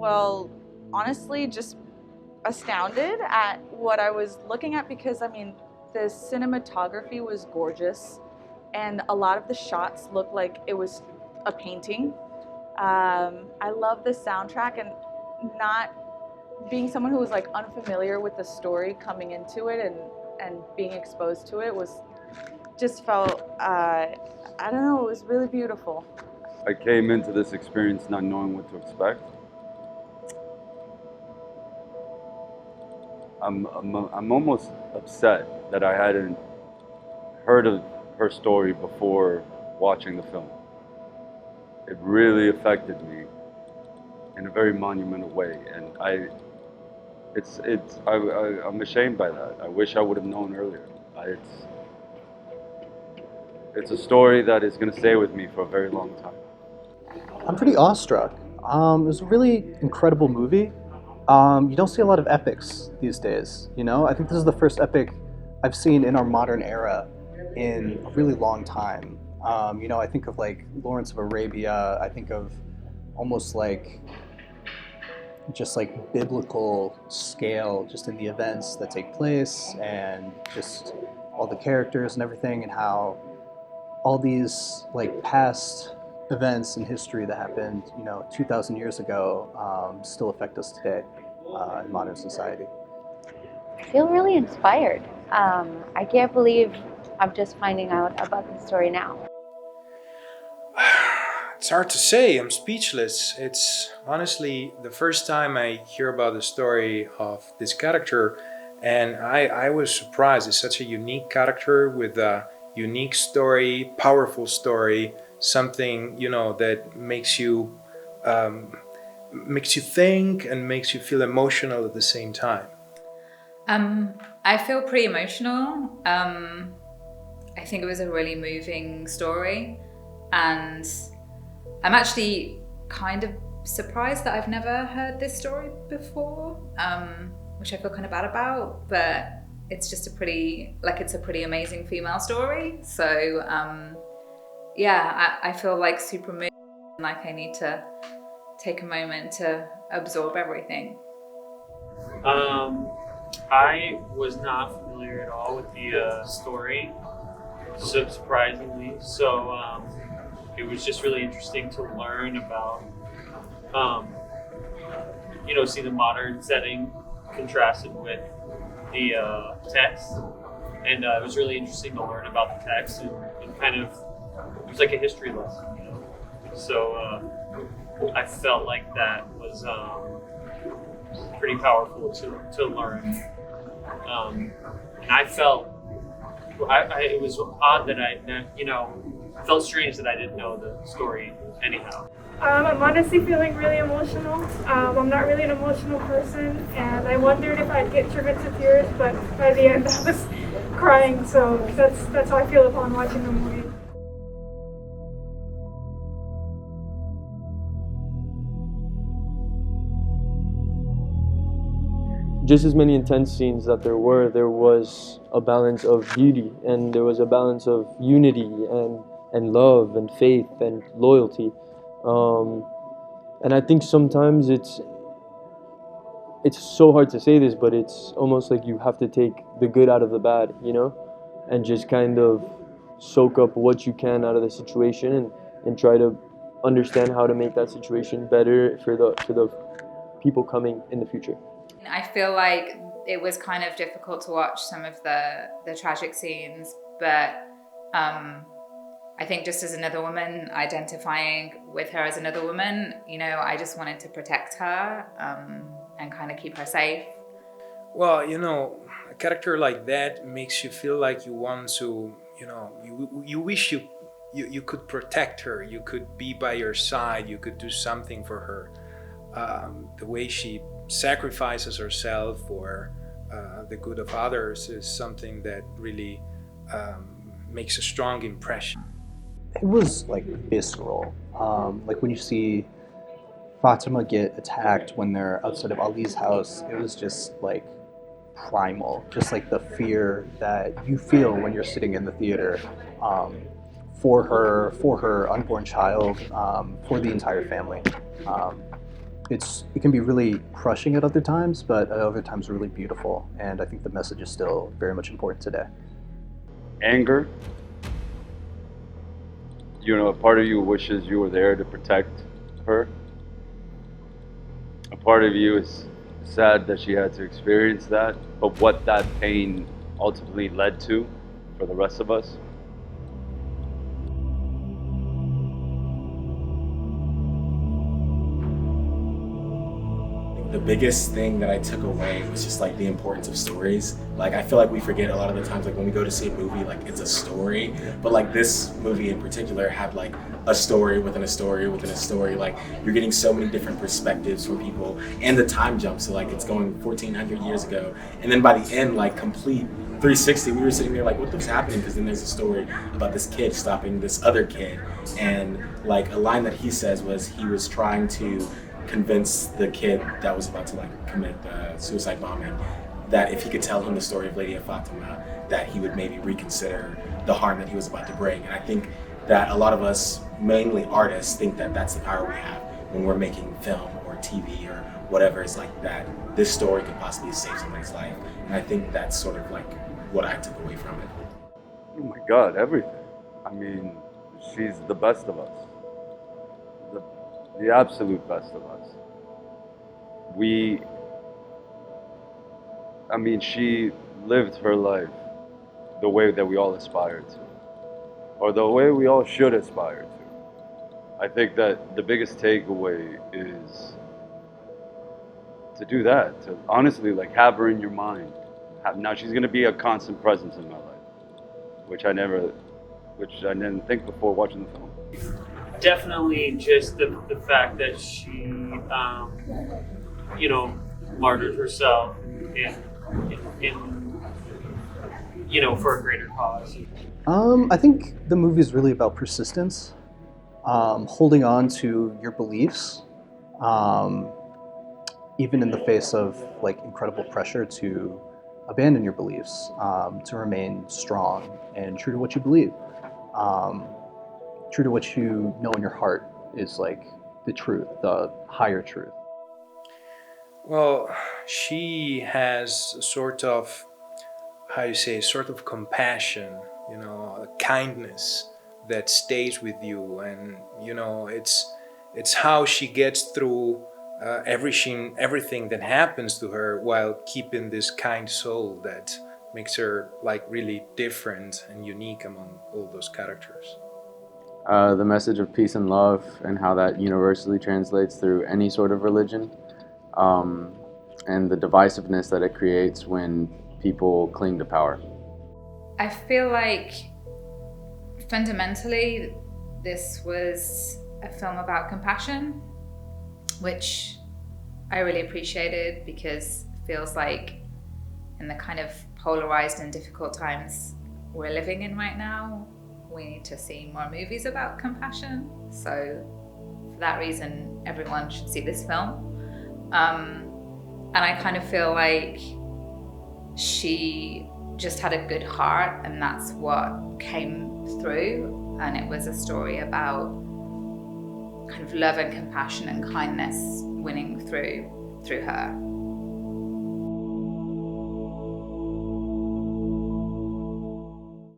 Well, honestly, just astounded at what I was looking at because, I mean, the cinematography was gorgeous and a lot of the shots looked like it was a painting. I love the soundtrack, and not being someone who was like unfamiliar with the story coming into it and being exposed to it was just felt, I don't know, it was really beautiful. I came into this experience not knowing what to expect. I'm almost upset that I hadn't heard of her story before watching the film. It really affected me in a very monumental way, and I'm ashamed by that. I wish I would have known earlier. It's a story that is going to stay with me for a very long time. I'm pretty awestruck. It was a really incredible movie. You don't see a lot of epics these days, you know? I think this is the first epic I've seen in our modern era in a really long time. I think of like Lawrence of Arabia. I think of almost like just like biblical scale just in the events that take place and just all the characters and everything, and how all these like past events in history that happened 2,000 years ago still affect us today in modern society. I feel really inspired. I can't believe I'm just finding out about the story now. It's hard to say. I'm speechless. It's honestly the first time I hear about the story of this character, and I was surprised. It's such a unique character with a unique story, powerful story, something that makes you think and makes you feel emotional at the same time. I feel pretty emotional. I think it was a really moving story, and I'm actually kind of surprised that I've never heard this story before, which I feel kind of bad about, but it's just it's a pretty amazing female story. So I feel like super moved, like I need to take a moment to absorb everything. I was not familiar at all with the story, so surprisingly. So it was just really interesting to learn about, see the modern setting contrasted with the text. And it was really interesting to learn about the text and kind of, it was like a history lesson, So I felt like that was pretty powerful to learn. And I felt, it was odd that felt strange that I didn't know the story anyhow. I'm honestly feeling really emotional. I'm not really an emotional person, and I wondered if I'd get driven to tears, but by the end I was crying, so that's how I feel upon watching the movie. Just as many intense scenes that there was a balance of beauty, and there was a balance of unity and love and faith and loyalty. And I think sometimes it's so hard to say this, but it's almost like you have to take the good out of the bad, and just kind of soak up what you can out of the situation and try to understand how to make that situation better for the people coming in the future. I feel like it was kind of difficult to watch some of the tragic scenes, but I think just as another woman, identifying with her as another woman, I just wanted to protect her and kind of keep her safe. Well, a character like that makes you feel like you want to, you wish you could protect her, you could be by her side, you could do something for her. The way she sacrifices herself for the good of others is something that really makes a strong impression. It was like visceral. Like when you see Fatima get attacked when they're outside of Ali's house, it was just like primal, just like the fear that you feel when you're sitting in the theater for her unborn child, for the entire family. it can be really crushing at other times, but at other times really beautiful. And I think the message is still very much important today. Anger. You know, a part of you wishes you were there to protect her. A part of you is sad that she had to experience that, but what that pain ultimately led to for the rest of us. The biggest thing that I took away was just like the importance of stories. Like I feel like we forget a lot of the times, like when we go to see a movie, like it's a story, but like this movie in particular had like a story within a story within a story. Like you're getting so many different perspectives from people, and the time jump, so like it's going 1400 years ago, and then by the end, like complete 360, we were sitting there like, what was happening? Because then there's a story about this kid stopping this other kid, and like a line that he says was he was trying to convince the kid that was about to like commit the suicide bombing that if he could tell him the story of Lady Fatima, that he would maybe reconsider the harm that he was about to bring. And I think that a lot of us, mainly artists, think that that's the power we have when we're making film or TV or whatever. It's like that this story could possibly save someone's life. And I think that's sort of like what I took away from it. Oh my God, everything. I mean, she's the best of us. The absolute best of us. She lived her life the way that we all aspire to, or the way we all should aspire to. I think that the biggest takeaway is to do that, to honestly like have her in your mind. Now she's gonna be a constant presence in my life, which I didn't think before watching the film. Definitely just the fact that she, martyred herself in for a greater cause. I think the movie is really about persistence, holding on to your beliefs, even in the face of like incredible pressure to abandon your beliefs, to remain strong and true to what you believe. True to what you know in your heart is like the truth, the higher truth. Well, she has a sort of, sort of compassion, a kindness that stays with you, and it's how she gets through everything that happens to her while keeping this kind soul that makes her like really different and unique among all those characters. The message of peace and love, and how that universally translates through any sort of religion, and the divisiveness that it creates when people cling to power. I feel like fundamentally this was a film about compassion, which I really appreciated, because it feels like in the kind of polarized and difficult times we're living in right now, we need to see more movies about compassion. So for that reason, everyone should see this film. And I kind of feel like she just had a good heart, and that's what came through. And it was a story about kind of love and compassion and kindness winning through her.